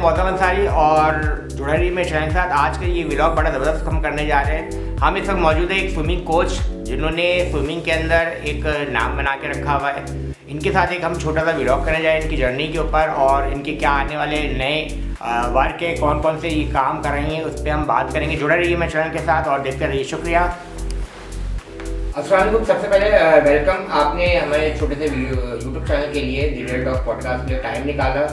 मौसम अंसारी और जुड़ा रही मेरे चैनल के साथ। आज का ये व्लॉग बड़ा ज़बरदस्त हम करने जा रहे हैं। हम इस वक्त मौजूद है एक स्विमिंग कोच जिन्होंने स्विमिंग के अंदर एक नाम बना के रखा हुआ है। इनके साथ एक हम छोटा सा व्लॉग करने जाए इनकी जर्नी के ऊपर और इनके क्या आने वाले नए वर्क है, कौन कौन से ये काम कर रही हैं, उस पर हम बात करेंगे। जुड़ा रहिए मेरे चैनल के साथ और देखते रहिए। शुक्रिया। अस्सलाम वालेकुम। सबसे पहले वेलकम। आपने हमारे छोटे से यूट्यूब चैनल के लिए द रियल टॉक पॉडकास्ट के लिए टाइम निकाला।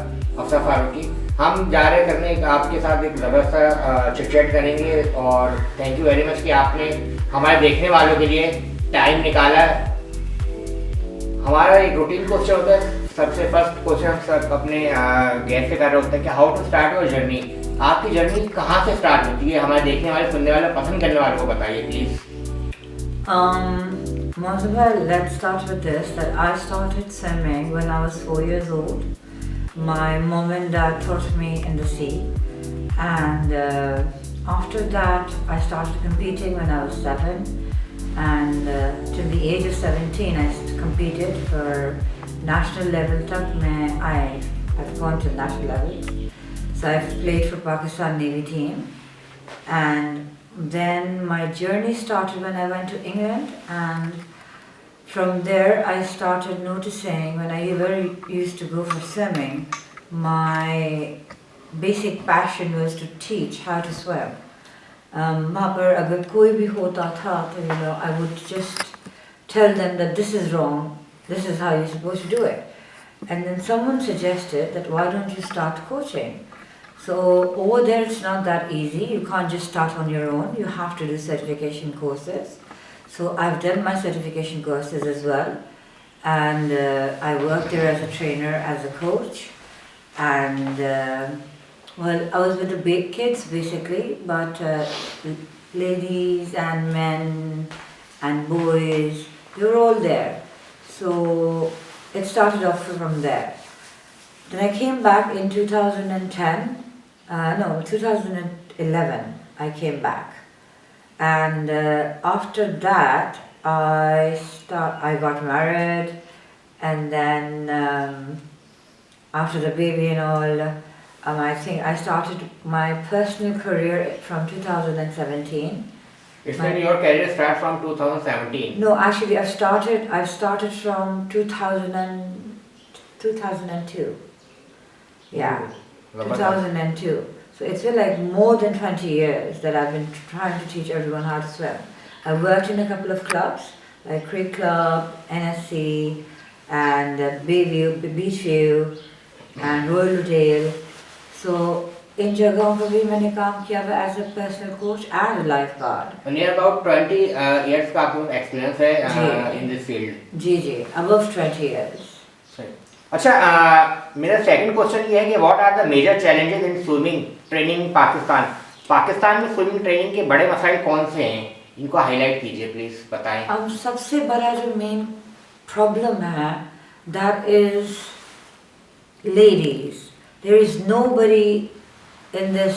अफसर फारूकी, हम जा रहे करने आपके साथ एक ज़बरदस्त चिट-चैट करेंगे और थैंक यू वेरी मच कि आपने हमारे देखने वालों के लिए टाइम निकाला। हमारा एक रूटीन क्वेश्चन होता है। सबसे फर्स्ट क्वेश्चन हम सब अपने गेस्ट से कर रहे होते हैं कि how to start your journey. आपकी जर्नी कहाँ से स्टार्ट होती है? हमारे देखने वाले, सुनने वाले, पसंद करने वालों को बताइए please. Most of all, let's start with this, that I started swimming when I was 4 years old. My mom and dad taught me in the sea, and after that I started competing when I was 7, and till the age of 17 I competed for national level tak I've gone to national level. So I've played for Pakistan Navy team, and then my journey started when I went to England, and from there I started noticing when I used to go for swimming, my basic passion was to teach how to swim. वहाँ पर अगर कोई भी होता था तो I would just tell them that this is wrong, this is how you're supposed to do it. And then someone suggested that why don't you start coaching? So over there it's not that easy. You can't just start on your own. You have to do certification courses. So I've done my certification courses as well, and I worked there as a trainer, as a coach, and well, I was with the big kids basically, but ladies and men and boys, they were all there. So it started off from there. Then I came back in 2011, I came back. And after that, I got married, and then after the baby and all, I think I started my personal career from 2017. It's when your career started from 2017? No, actually I've started from 2002. Yeah, 2002. So it's been like more than 20 years that I've been trying to teach everyone how to swim. I worked in a couple of clubs, like Creek Club, NSC, and Bayview, Beachview, and Royal Dale. So in जगहों पर भी मैंने काम किया हुआ as a personal coach and a lifeguard. Near about 20 years का आपको experience है in this field. Ji, above 20 years. अच्छा, मेरा सेकंड क्वेश्चन ये है कि what are the major challenges in swimming training Pakistan में स्विमिंग ट्रेनिंग के बड़े मसाइल कौन से हैं? इनको हाईलाइट कीजिए प्लीज, बताएं। अब सबसे बड़ा जो मेन प्रॉब्लम है, that is ladies. There is nobody in this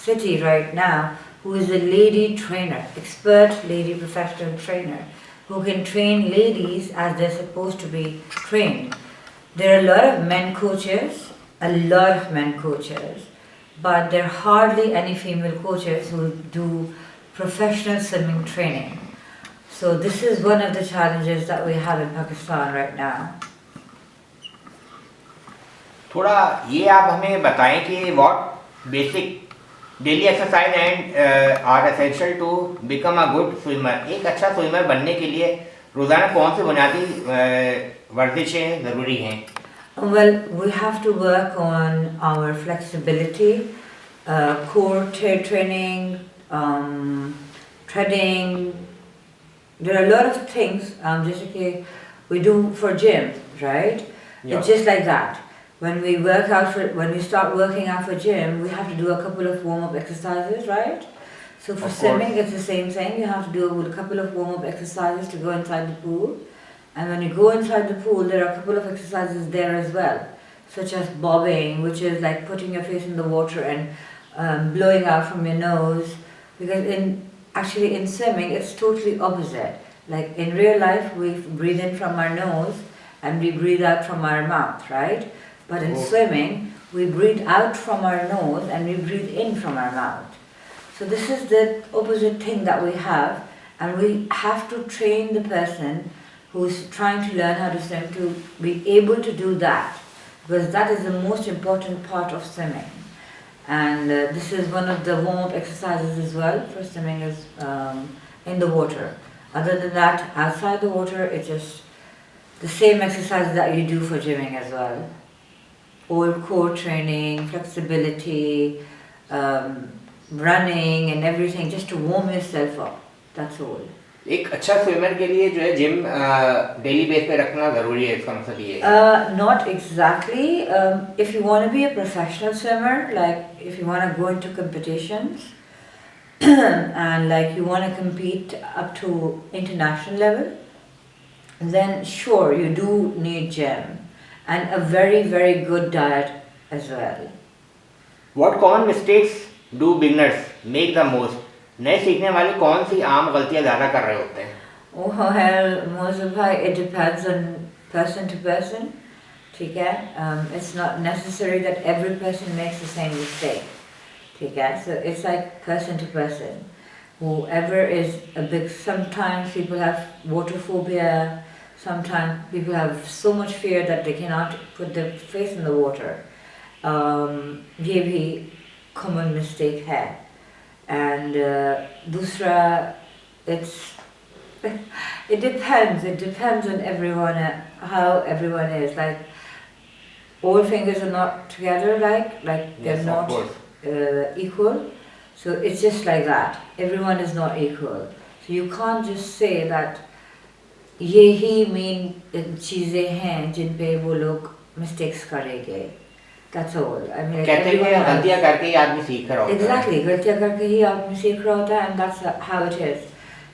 city right now who is a lady trainer, expert lady professional trainer, who can train ladies as they're supposed to be trained. There are a lot of men coaches, but there are hardly any female coaches who do professional swimming training. So this is one of the challenges that we have in Pakistan right now. थोड़ा ये आप हमें बताएं कि what basic daily exercise and are essential to become a good swimmer. एक अच्छा swimmer बनने के लिए रोज़ाना कौन सी बुनियादी वर्जिशें ज़रूरी हैं? Well, we have to work on our flexibility, core training, treading. There are a lot of things just like we do for gym, right? Yeah. It's just like that. When we start working out for gym, we have to do a couple of warm-up exercises, right? So for swimming, it's the same thing. You have to do a couple of warm-up exercises to go inside the pool. And when you go inside the pool, there are a couple of exercises there as well, such as bobbing, which is like putting your face in the water and blowing out from your nose. Because in swimming, it's totally opposite. Like in real life, we breathe in from our nose and we breathe out from our mouth, right? But in swimming, We breathe out from our nose and we breathe in from our mouth. So this is the opposite thing that we have, and we have to train the person who's trying to learn how to swim to be able to do that, because that is the most important part of swimming. And this is one of the warm-up exercises as well for swimming, is in the water. Other than that, outside the water, it's just the same exercises that you do for gymming as well. All core training, flexibility, running and everything, just to warm yourself up. That's all. एक अच्छा swimmer के लिए जो है gym daily base पे रखना ज़रूरी है, इसका मतलब ये है? Not exactly. If you want to be a professional swimmer, like if you want to go into competitions and like you want to compete up to international level, then sure, you do need gym and a very, very good diet as well. What common mistakes do beginners make the most? नए सीखने वाले कौन सी आम गलतियां ज़्यादा कर रहे होते हैं? Oh well, Moses bhai, it depends on person to person. ठीक है? It's not necessary that every person makes the same mistake. ठीक है? So it's like person to person. Whoever is a big, sometimes people have water phobia, sometimes people have so much fear that they cannot put their face in the water. ये भी common mistake है. And दूसरा, it depends on everyone, how everyone is. Like all fingers are not together, like they're Yes, not equal. So it's just like that. Everyone is not equal. So you can't just say that यही main चीजें हैं जिन पे वो लोग mistakes करेंगे. That's all. I mean, कहते हैं गलतियां करके ही आदमी सीख रहा होता है. Exactly, गलतियां करके ही आदमी सीख रहा होता है, and that's how it is.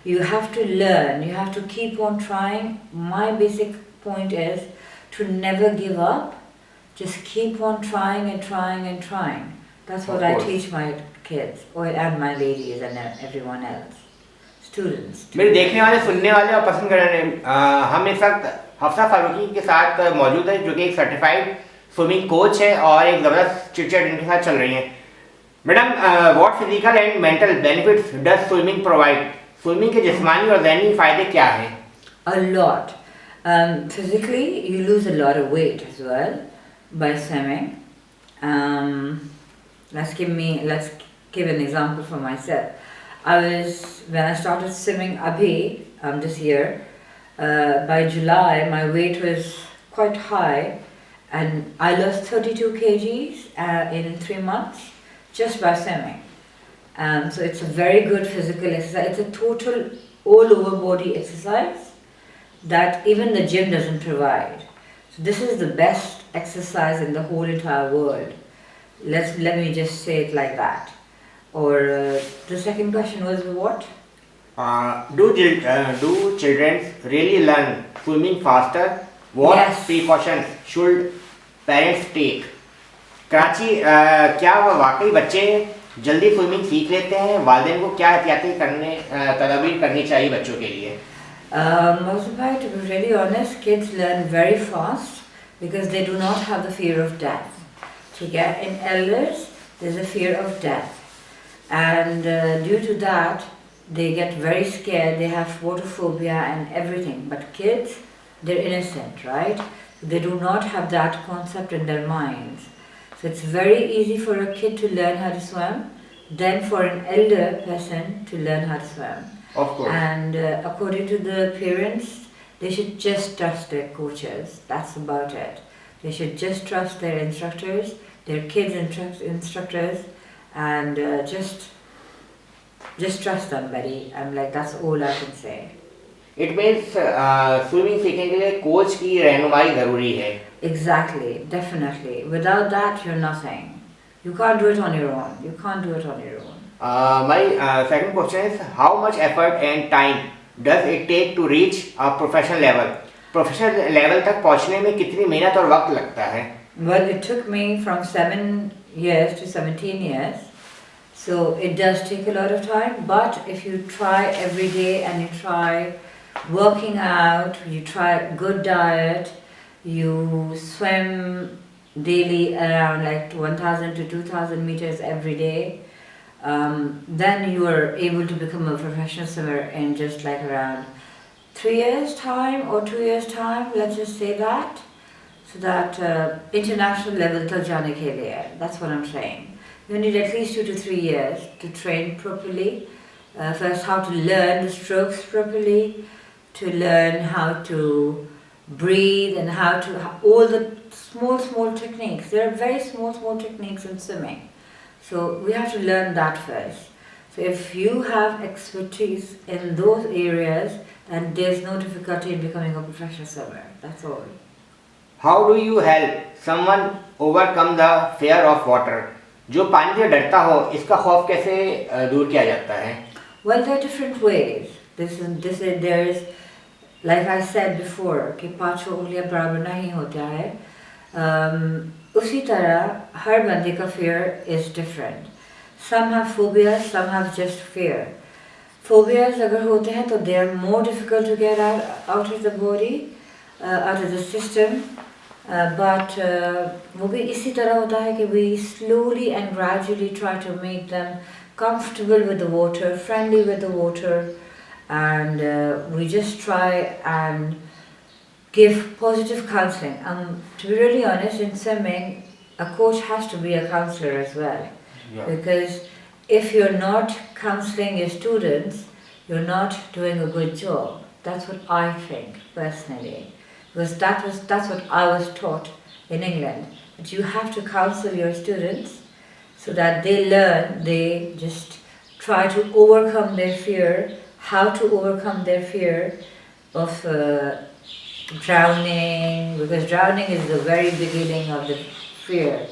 You have to learn. You have to keep on trying. My basic point is to never give up. Just keep on trying and trying and trying. That's what I teach my kids, and my ladies and everyone else, students. मेरे देखने वाले, सुनने वाले और पसंद करने हम इस वक्त हफ्सा फारूकी के साथ मौजूद है, जो कि एक सर्टिफाइड स्विमिंग कोच है और एक ज़बरदस्त चिट-चैट इनके साथ चल रही है. Madam, what physical and mental benefits does swimming provide? Swimming के जिस्मानी और ज़हनी फ़ायदे क्या हैं? A lot. Physically, you lose a lot of weight as well by swimming. Let's give an example for myself. When I started swimming this year, by July my weight was quite high, and I lost 32 kgs in 3 months just by swimming. So it's a very good physical exercise. It's a total all over body exercise that even the gym doesn't provide. So this is the best exercise in the whole entire world. Let me just say it like that. Or the second question was what? Do children really learn swimming faster? What Yes. precautions should parents take? Karachi, क्या वाकई बच्चे जल्दी swimming सीख लेते हैं? वालिदैन को क्या एहतियाती तदबीर करनी चाहिए बच्चों के लिए? Mosabhai, to be really honest, kids learn very fast because they do not have the fear of death. In elders, there's a fear of death. And due to that, they get very scared, they have photophobia and everything. But kids, they're innocent, right? They do not have that concept in their minds. So it's very easy for a kid to learn how to swim than for an elder person to learn how to swim. Of course. And according to the parents, they should just trust their coaches. That's about it. They should just trust their instructors, their kids' instructors, and just trust them, buddy. That's all I can say. It means swimming सीखने के लिए coach की रहनुमाई ज़रूरी है. Exactly, definitely. Without that, you're nothing. You can't do it on your own. You can't do it on your own. My second question is, how much effort and time does it take to reach a professional level? Professional level तक पहुंचने में कितनी मेहनत और वक्त लगता है? Well, it took me from 7 years to 17 years. So it does take a lot of time, but if you try every day and you try working out, you try good diet, you swim daily around like 1000 to 2000 meters every day, then you are able to become a professional swimmer in just like around 3 years time or 2 years time, let's just say that. So that international level tak jaane ke liye, that's what I'm saying. You need at least 2 to 3 years to train properly. First, how to learn the strokes properly, to learn how to breathe and how to all the small techniques. There are very small techniques in swimming, so we have to learn that first. So if you have expertise in those areas, then there's no difficulty in becoming a professional swimmer. That's all. How do you help someone overcome the fear of water? जो पानी से डरता हो, इसका खौफ कैसे दूर किया जाता है? Well, there are different ways. There is, like I said before, कि पांचों उंगलियां बराबर नहीं होता है. उसी तरह हर बंदे का fear is different. Some have phobias, some have just fear. Phobias अगर होते हैं तो they are more difficult to get out of the body, out of the system. But वो भी इसी तरह होता है कि we slowly and gradually try to make them comfortable with the water, friendly with the water, and we just try and give positive counseling. To be really honest, in swimming, a coach has to be a counselor as well. Yeah. Because if you're not counseling your students, you're not doing a good job. That's what I think personally. Because that's what I was taught in England. That you have to counsel your students so that they learn, they just try to overcome their fear, how to overcome their fear of drowning, because drowning is the very beginning of the fear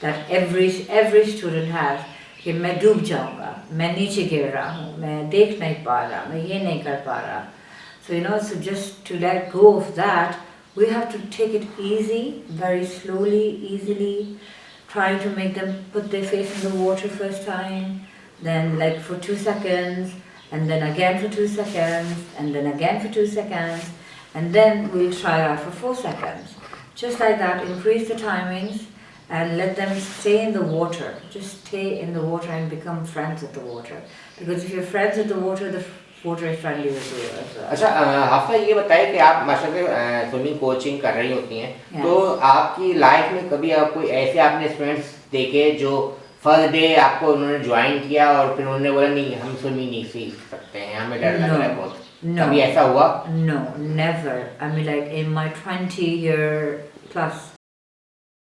that every student has. कि मैं डूब जाऊंगा, मैं नीचे गिर रहा हूँ, मैं देख नहीं पा रहा, मैं ये नहीं कर पा रहा. So so just to let go of that, we have to take it easy, very slowly, easily, trying to make them put their face in the water first time, then like for 2 seconds, and then again for 2 seconds, and then again for 2 seconds, and then we'll try out for 4 seconds. Just like that, increase the timings and let them stay in the water. Just stay in the water and become friends with the water. Because if you're friends with the water is friendly with you as well. अच्छा, हाफसा ये बताइए कि आप माशाल्लाह swimming coaching कर रही होती हैं, तो आपकी लाइफ में कभी आप कोई ऐसे आपने स्टूडेंट्स देखे जो फर्स्ट डे आपको उन्होंने ज्वाइन किया और फिर उन्होंने बोला नहीं हम स्विमिंग नहीं सीख सकते हैं, हमें डर लग रहा है बहुत? No. कभी ऐसा हुआ? No, never. I mean, like in my 20-year plus